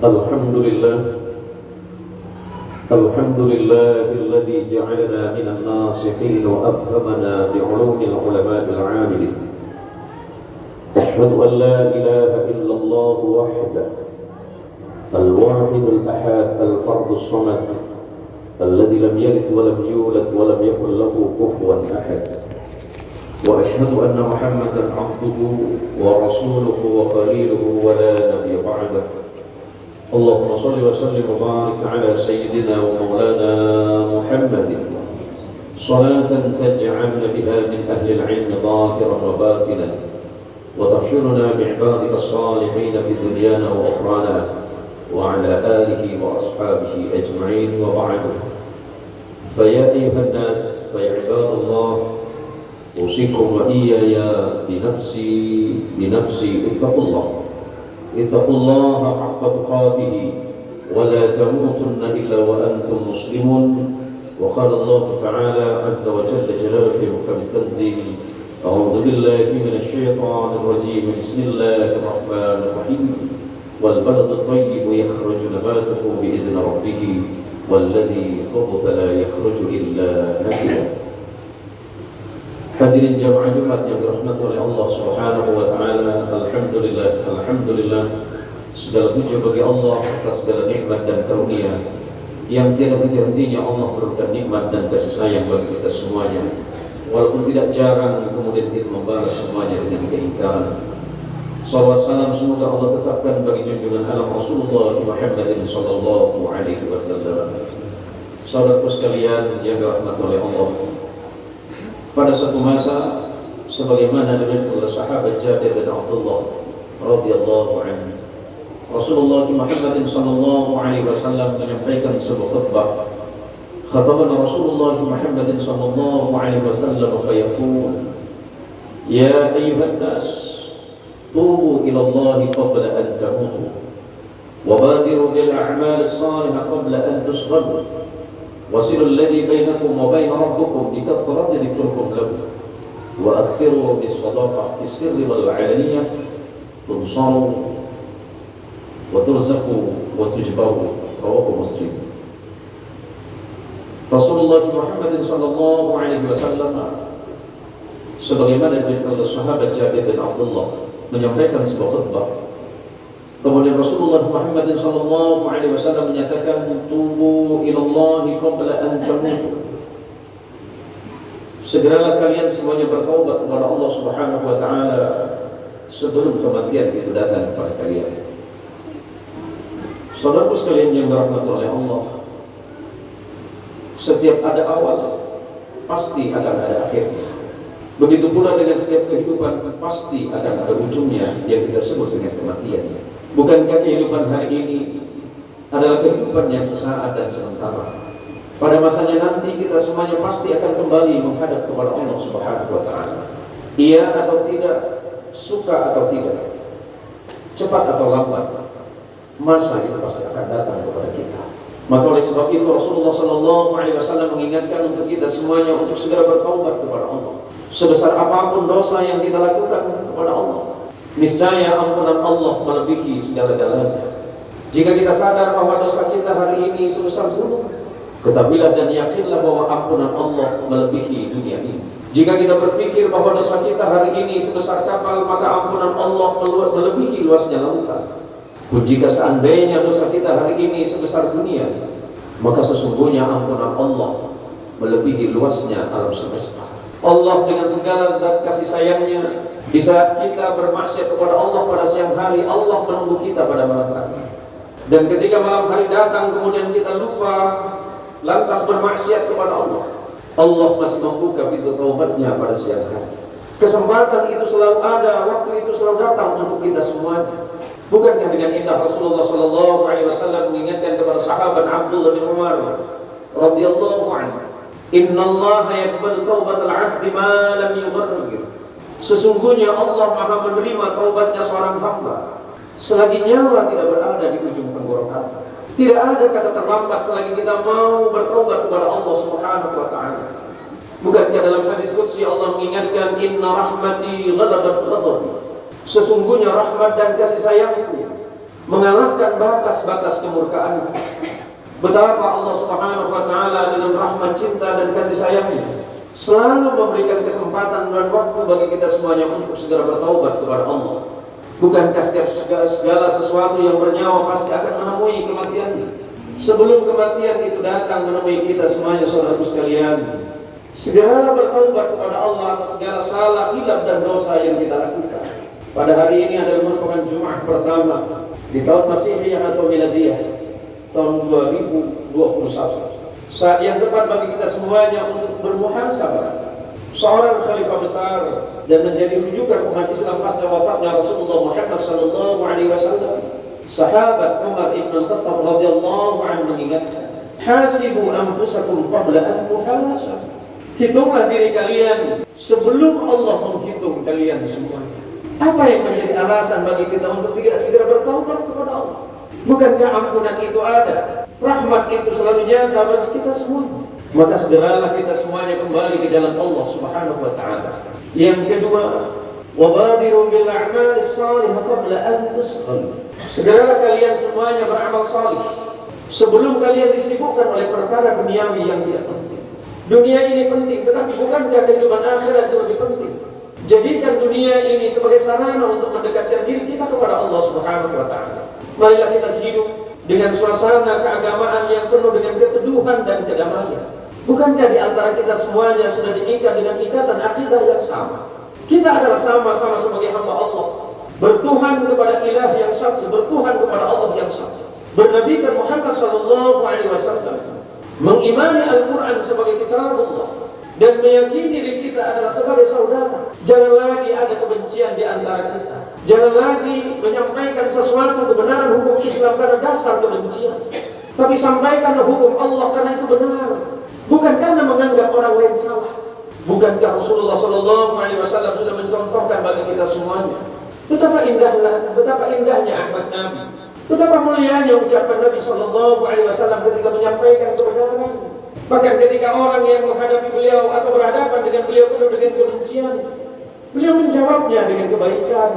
الحمد لله الذي جعلنا من الناصحين وأفهمنا بعلوم العلماء العاملين. أشهد أن لا إله إلا الله وحده الواحد الأحد الفرد الصمد الذي لم يلد ولم يولد ولم يكن له كفوا أحد. وأشهد أن محمدا عبده ورسوله وخليله ولا نبي بعده. اللهم صل وسلم وبارك على سيدنا ومولانا محمد صلاة تجعلنا بها من أهل العلم ظاهرا وباطنا وتحشرنا بعبادك الصالحين في دنيانا وأخرانا وعلى آله وأصحابه أجمعين. وبعد، فيا أيها الناس، فيا عباد الله، أوصيكم وإياي بنفسي اتقوا الله حق تقاته ولا تموتن إلا وأنتم مسلمون. وقال الله تعالى عز وجل جلاله في محكم التنزيل: أعوذ بالله من الشيطان الرجيم، بسم الله الرحمن الرحيم، والبلد الطيب يخرج نباته بإذن ربه والذي خبث لا يخرج إلا نكدا. Hadirin jamaah Jumat yang dirahmati oleh Allah Subhanahu wa taala, alhamdulillah segala puji bagi Allah atas segala nikmat dan karunia yang tiada henti-hentinya. Allah memberikan nikmat dan kasih sayang bagi kita semuanya, walaupun tidak jarang kemudian kita membalas semuanya dengan keingkaran. Salawat salam semoga Allah tetapkan bagi junjungan alam Rasulullah Muhammad sallallahu alaihi wasallam. Saudaraku sekalian yang dirahmati oleh Allah, pada suatu masa, sebagaimana diriwayatkan oleh sahabat Jabir bin Abdullah radhiyallahu anhu, Rasulullah Muhammad sallallahu alaihi wasallam menyampaikan sebuah khutbah. Khatabana Rasulullah Muhammad sallallahu alaihi wasallam fayaqul: Ya ayyuhan nas, tubu ila Allah qabla an tamutu wa badiru bil a'mal as-salihah qabla an tusghalu. وصلوا الذي بينكم وبين ربكم بكثرة ذكركم له وأكثروا بالصدقة في السر والعلانية تنصروا وترزقوا وتجبروا. رواه مسلم. Rasulullah Muhammad sallallahu alaihi wasallam sebagaimana diberikan oleh sahabat Jabir bin Abdullah menyampaikan sebuah khutbah. Kemudian Rasulullah Muhammad sallallahu alaihi wasallam menyatakan, tubu ilallahi qabla an tamutu. Segeralah kalian semuanya bertaubat kepada Allah Subhanahu wa taala sebelum kematian itu datang kepada kalian. Saudaraku sekalian yang dirahmati oleh Allah, setiap ada awal pasti akan ada akhirnya. Begitu pula dengan setiap kehidupan pasti akan ada ujungnya yang kita sebut dengan kematian. Bukankah kehidupan hari ini adalah kehidupan yang sesaat dan sementara? Pada masanya nanti kita semuanya pasti akan kembali menghadap kepada Allah Subhanahu wa taala. Iya atau tidak, suka atau tidak, cepat atau lambat, masa itu pasti akan datang kepada kita. Maka oleh sebab itu Rasulullah sallallahu alaihi wasallam mengingatkan untuk kita semuanya untuk segera bertaubat kepada Allah. Sebesar apapun dosa yang kita lakukan kepada Allah, niscaya ampunan Allah melebihi segala-galanya. Jika kita sadar bahwa dosa kita hari ini sebesar gunung, ketahuilah dan yakinlah bahwa ampunan Allah melebihi dunia ini. Jika kita berpikir bahwa dosa kita hari ini sebesar kapal, maka ampunan Allah melebihi luasnya lautan. Pun jika seandainya dosa kita hari ini sebesar dunia, maka sesungguhnya ampunan Allah melebihi luasnya alam semesta. Allah dengan segala kasih sayangnya, di saat kita bermaksiat kepada Allah pada siang hari, Allah menunggu kita pada malam hari. Dan ketika malam hari datang kemudian kita lupa lantas bermaksiat kepada Allah, Allah masih membuka pintu taubatnya pada siang hari. Kesempatan itu selalu ada, waktu itu selalu datang untuk kita semuanya. Bukankah dengan indah Rasulullah sallallahu alaihi wasallam mengingatkan kepada sahabat Abdullah bin Umar radhiyallahu anhu, innallaha yaqbalu taubatal 'abdi ma lam yughargir. Sesungguhnya Allah Maha menerima taubatnya seorang hamba selagi nyawa tidak berada di ujung tenggorokan. Tidak ada kata terlambat selagi kita mau bertaubat kepada Allah Subhanahu wa taala. Bukankah dalam hadis qudsi Allah mengingatkan, inna rahmati ghalabat ghadabi. Sesungguhnya rahmat dan kasih sayangku mengalahkan batas-batas kemurkaan. Betapa Allah Subhanahu wa Ta'ala dengan rahmat, cinta dan kasih sayangnya selalu memberikan kesempatan dan waktu bagi kita semuanya untuk segera bertaubat kepada Allah. Bukankah setiap segala sesuatu yang bernyawa pasti akan menemui kematiannya? Sebelum kematian itu datang menemui kita semuanya, saudaraku sekalian, segeralah bertaubat kepada Allah atas segala salah, hilaf dan dosa yang kita lakukan. Pada hari ini adalah merupakan Jumat pertama di tahun Masihiyah atau Miladiyah, tahun 2021. Saat yang tepat bagi kita semuanya untuk bermuhasabah. Seorang khalifah besar dan menjadi rujukan umat Islam pasca wafatnya Rasulullah Muhammad SAW, sahabat Umar ibn Khattab radhiyallahu anhu mengingatkan, hasibu anfusakum qabla an tuhasab. Hitunglah diri kalian sebelum Allah menghitung kalian semuanya. Apa yang menjadi alasan bagi kita untuk tidak segera bertaubat kepada Allah? Bukankah ampunan itu ada? Rahmat itu selalu nyata bagi kita semua. Maka segeralah kita semuanya kembali ke jalan Allah Subhanahu wa Ta'ala. Yang kedua, wabadiru bil a'malis salihah qabla an tusqal. Segeralah kalian semuanya beramal salih sebelum kalian disibukkan oleh perkara duniawi yang tidak penting. Dunia ini penting, tetapi bukankah kehidupan akhirat itu lebih penting? Jadikan dunia ini sebagai sarana untuk mendekatkan diri kita kepada Allah Subhanahu wa Ta'ala. Marilah kita hidup dengan suasana keagamaan yang penuh dengan keteduhan dan kedamaian. Bukankah di antara kita semuanya sudah diikat dengan ikatan akidah yang sama? Kita adalah sama-sama sebagai hamba Allah, bertuhan kepada ilah yang satu, bertuhan kepada Allah yang satu, bernabikan Muhammad SAW, mengimani Al-Quran sebagai kitab Allah, dan meyakini diri kita adalah sebagai saudara. Jangan lagi ada kebencian di antara kita. Jangan lagi menyampaikan sesuatu kebenaran hukum Islam karena dasar kebencian, tapi sampaikanlah hukum Allah karena itu benar, bukan karena menganggap orang lain salah. Bukankah Rasulullah SAW sudah mencontohkan bagi kita semuanya betapa indahnya akhlak Nabi, betapa mulianya ucapan Nabi SAW ketika menyampaikan kebenaran. Bahkan ketika orang yang menghadapi beliau atau berhadapan dengan beliau penuh dengan kebencian, beliau menjawabnya dengan kebaikan.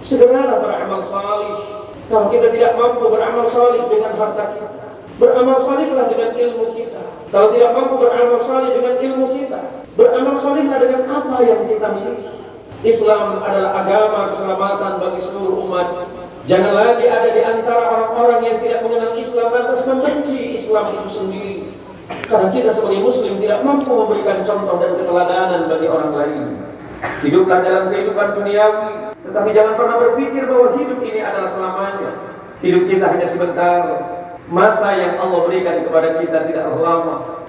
Segeralah beramal salih. Kalau kita tidak mampu beramal salih dengan harta kita, beramal salihlah dengan ilmu kita. Kalau tidak mampu beramal salih dengan ilmu kita, beramal salihlah dengan apa yang kita miliki. Islam adalah agama keselamatan bagi seluruh umat. Jangan lagi ada di antara orang-orang yang tidak mengenal Islam lantas membenci Islam itu sendiri, karena kita sebagai muslim tidak mampu memberikan contoh dan keteladanan bagi orang lain. Hiduplah dalam kehidupan duniawi, tetapi jangan pernah berpikir bahwa hidup ini adalah selamanya. Hidup kita hanya sebentar. Masa yang Allah berikan kepada kita tidak lama.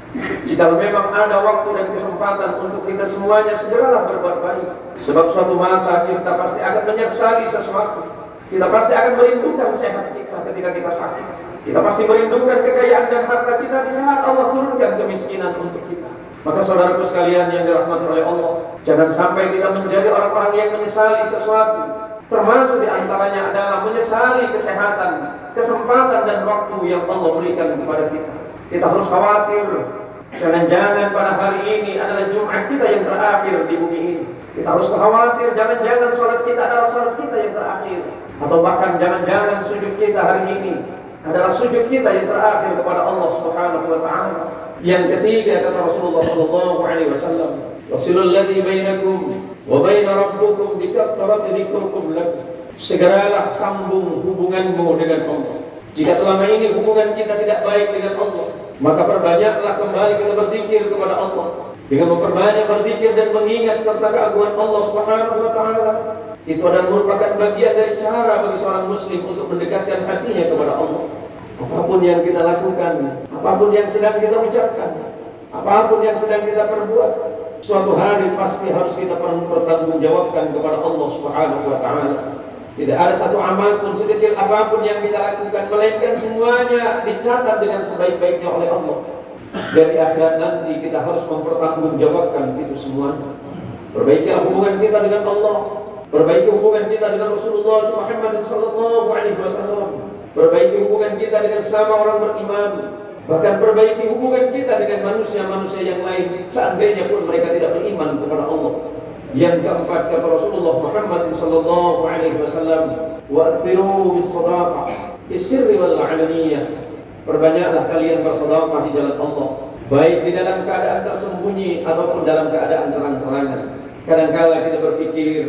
Jika memang ada waktu dan kesempatan untuk kita semuanya, segeralah berbuat baik. Sebab suatu masa kita pasti akan menyesali sesuatu. Kita pasti akan merindukan sehat kita ketika kita sakit. Kita pasti merindukan kekayaan dan harta kita di saat Allah turunkan kemiskinan untuk kita. Maka saudaraku sekalian yang dirahmati oleh Allah, jangan sampai kita menjadi orang-orang yang menyesali sesuatu. Termasuk di antaranya adalah menyesali kesehatan, kesempatan dan waktu yang Allah berikan kepada kita. Kita harus khawatir, jangan-jangan pada hari ini adalah Jumat kita yang terakhir di bumi ini. Kita harus khawatir, jangan-jangan salat kita adalah salat kita yang terakhir, atau bahkan jangan-jangan sujud kita hari ini adalah sujud kita yang terakhir kepada Allah Subhanahu wa Ta'ala. Yang ketiga, kata Rasulullah SAW, Rasulul ladzi bainakum wa baina rabbukum bikathrati dzikrikum lakum. Segeralah sambung hubunganmu dengan Allah. Jika selama ini hubungan kita tidak baik dengan Allah, maka perbanyaklah kembali kita berzikir kepada Allah. Dengan memperbanyak berzikir dan mengingat serta keagungan Allah Subhanahu wa Ta'ala, itu adalah merupakan bagian dari cara bagi seorang muslim untuk mendekatkan hatinya kepada Allah. Apapun yang kita lakukan, apapun yang sedang kita ucapkan, apapun yang sedang kita perbuat, suatu hari pasti harus kita pertanggungjawabkan kepada Allah Subhanahu wa Ta'ala. Tidak ada satu amal pun sekecil apapun yang kita lakukan, melainkan semuanya dicatat dengan sebaik-baiknya oleh Allah. Dan di akhirat nanti kita harus mempertanggungjawabkan itu semuanya. Perbaiki hubungan kita dengan Allah, perbaiki hubungan kita dengan Rasulullah Muhammad SAW, perbaiki hubungan kita dengan sama orang beriman, bahkan perbaiki hubungan kita dengan manusia-manusia yang lain, seandainya pun mereka tidak beriman kepada Allah. Yang keempat, kata Rasulullah Muhammad sallallahu alaihi wasallam, wa akthiru bis sadaqah fis sirri wal alaniyah. Perbanyaklah kalian bersedekah di jalan Allah, baik di dalam keadaan tersembunyi ataupun dalam keadaan terang-terangan. Kadang-kala kita berpikir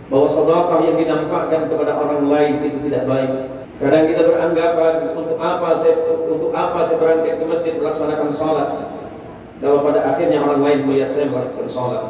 bahwa sedekah yang dinampakkan kepada orang lain itu tidak baik. Kadang kita beranggapan, untuk apa saya berangkat ke masjid melaksanakan salat kalau pada akhirnya orang lain melihat saya melakukan salat.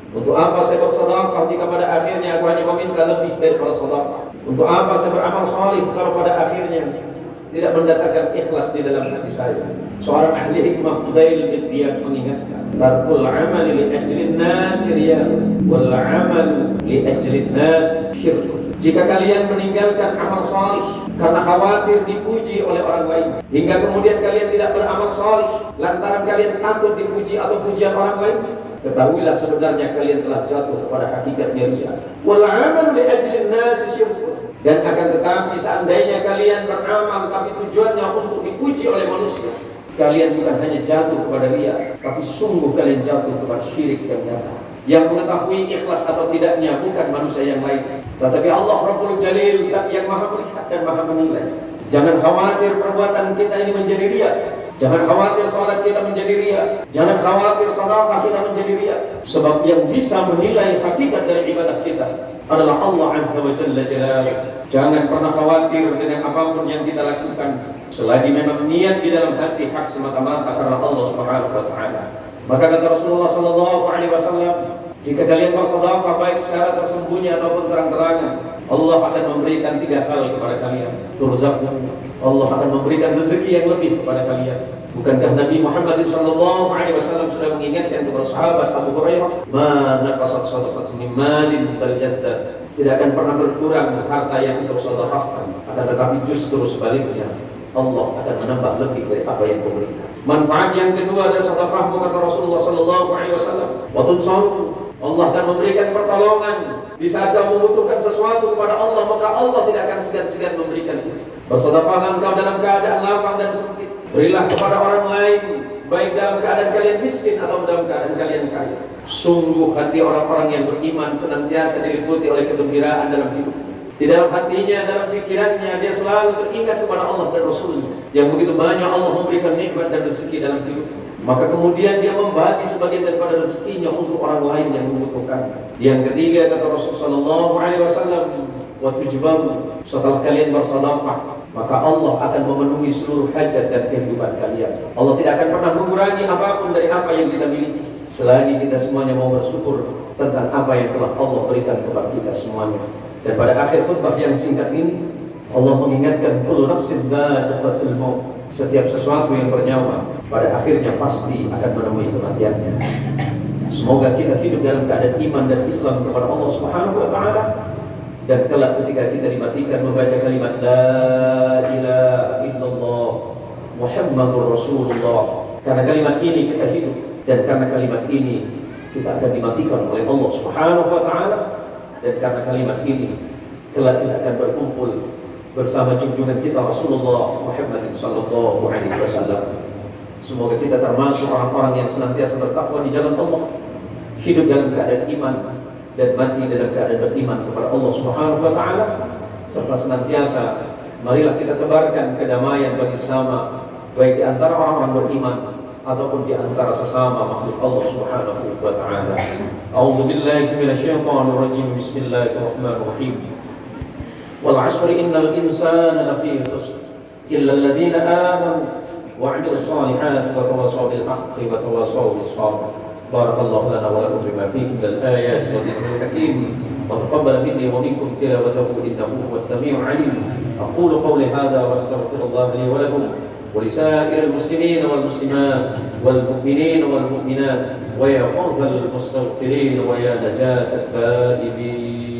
Untuk apa saya bersedekah jika pada akhirnya aku hanya meminta lebih daripada sedekah? Untuk apa saya beramal salih kalau pada akhirnya tidak mendatangkan ikhlas di dalam hati saya? Seorang ahli hikmah Fudail bin Iyad mengingatkan, tarkul amali li ajlin nas riya wal amal li ajlin nas syirk. Jika kalian meninggalkan amal salih karena khawatir dipuji oleh orang lain, hingga kemudian kalian tidak beramal salih lantaran kalian takut dipuji atau pujian orang lain, ketahuilah sebenarnya kalian telah jatuh pada hakikatnya riya. Wal amal li ajlin nas syirk. Dan akan tetapi seandainya kalian beramal tapi tujuannya untuk dipuji oleh manusia, kalian bukan hanya jatuh kepada riya, tapi sungguh kalian jatuh kepada syirik yang nyata. Yang mengetahui ikhlas atau tidaknya bukan manusia yang lain, tetapi Allah Rabbul Jalil, yang maha melihat dan maha menilai. Jangan khawatir perbuatan kita ini menjadi riya. Jangan khawatir salat kita menjadi riya. Jangan khawatir sedekah kita menjadi riya. Sebab yang bisa menilai hakikat dari ibadah kita adalah Allah Azza wa Jalla Jalaluhu. Jangan pernah khawatir dengan apapun yang kita lakukan, selagi memang niat di dalam hati hak semata-mata karena Allah Subhanahu wa taala. Maka kata Rasulullah sallallahu alaihi wasallam, jika kalian bersedekah baik secara tersembunyi ataupun terang-terangan, Allah akan memberikan 3 hal kepada kalian. Turzaqun, Allah akan memberikan rezeki yang lebih kepada kalian. Bukankah Nabi Muhammad sallallahu alaihi wasallam sudah mengingatkan kepada sahabat Abu Hurairah, "Ma naqasat shadaqatun min malin bal jazdad." Tidak akan pernah berkurang harta yang engkau sedekahkan, akan tetapi justru sebaliknya, Allah akan menambah lebih dari apa yang kau berikan. Manfaat yang kedua dari sedekah, kata Rasulullah sallallahu alaihi wasallam, wa tunsaru, Allah akan memberikan pertolongan. Di saat kau membutuhkan sesuatu kepada Allah, maka Allah tidak akan segan-segan memberikan itu. Bersedekahlah engkau dalam keadaan lapang dan sempit. Berilah kepada orang lain, baik dalam keadaan kalian miskin atau dalam keadaan kalian kaya. Sungguh hati orang-orang yang beriman senantiasa diliputi oleh kegembiraan dalam hidup. Di dalam hatinya, dalam pikirannya, dia selalu teringat kepada Allah dan Rasulnya, yang begitu banyak Allah memberikan nikmat dan rezeki dalam hidup. Maka kemudian dia membagi sebagian daripada rezekinya untuk orang lain yang membutuhkan. Yang ketiga, kata Rasulullah sallallahu alaihi wasallam, wa tujbaru, setelah kalian bersedekah, maka Allah akan memenuhi seluruh hajat dan kehidupan kalian. Allah tidak akan pernah mengurangi apapun dari apa yang kita miliki, selagi kita semuanya mau bersyukur tentang apa yang telah Allah berikan kepada kita semuanya. Dan pada akhir khutbah yang singkat ini, Allah mengingatkan, kullu nafsin dha'iqatul maut, setiap sesuatu yang bernyawa pada akhirnya pasti akan menemui kematiannya. Semoga kita hidup dalam keadaan iman dan Islam kepada Allah Subhanahu wa taala, dan kelak ketika kita dimatikan membaca kalimat la ilaha illallah Muhammadur Rasulullah. Karena kalimat ini kita hidup, dan karena kalimat ini kita akan dimatikan oleh Allah Subhanahu wa taala, dan karena kalimat ini kelak kita akan berkumpul bersama junjungan kita Rasulullah Muhammad sallallahu alaihi wasallam. Semoga kita termasuk orang-orang yang senantiasa bertakwa di jalan Allah, hidup dalam keadaan iman dan mati dalam keadaan beriman kepada Allah Subhanahu wa taala, serta senantiasa marilah kita tebarkan kedamaian bagi sesama, baik di antara orang-orang beriman ataupun di antara sesama makhluk Allah Subhanahu wa taala. A'udzu billahi minasyaitonir rajim. Bismillahirrahmanirrahim. Wal 'asri innal insana lafi khusr illa alladziina aamanu wa 'amilus shalihati wa tawassaw bil haqqi wa tawassaw bis sabr. Barakallahu lana wa lakum bima fihi minal ayati wa dhikril hakim. Wa taqabbal minni wa minkum tilawatahu innahu huwas samii'ul 'aliim. Aqulu qawli hadha wa astaghfirullaha li wa lakum ولسائر المسلمين والمسلمات والمؤمنين والمؤمنات ويا فوز المستغفرين ويا نجاة التائبين.